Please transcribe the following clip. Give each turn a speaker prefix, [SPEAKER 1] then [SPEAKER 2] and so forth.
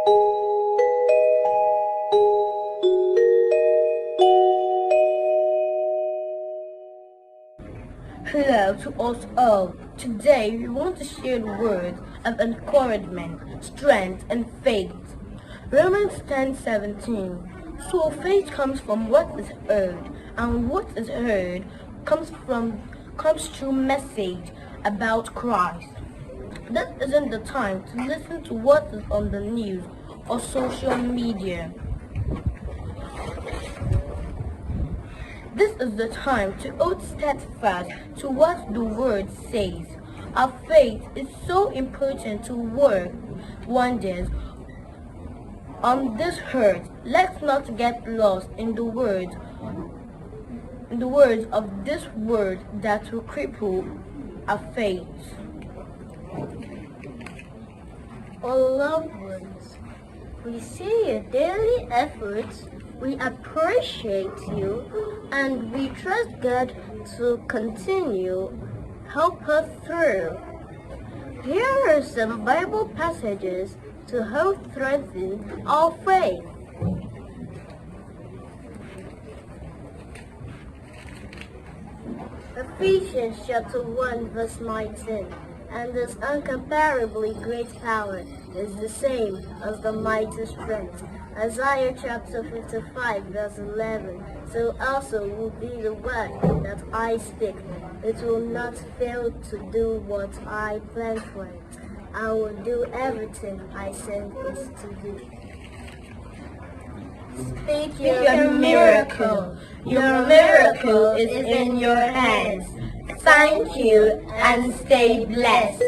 [SPEAKER 1] Hello to us all. Today we want to share the words of encouragement, strength, and faith. Romans 10:17. So faith comes from what is heard, and what is heard comes through message about Christ. This isn't the time to listen to what is on the news or social media. This is the time to hold steadfast to what the word says. Our faith is so important to work wonders on this earth. Let's not get lost in the words of this word that will cripple our faith.
[SPEAKER 2] All loved ones, we see your daily efforts. We appreciate you, and we trust God to continue help us through. Here are some Bible passages to help strengthen our faith. Ephesians chapter 1 verse 19. And this incomparably great power is the same as the mighty strength. Isaiah chapter 55 verse 11. So also will be the word that I speak. It will not fail to do what I plan for it. I will do everything I send it to do.
[SPEAKER 1] Speak your miracle. Your miracle is in your hands. Thank you and stay blessed.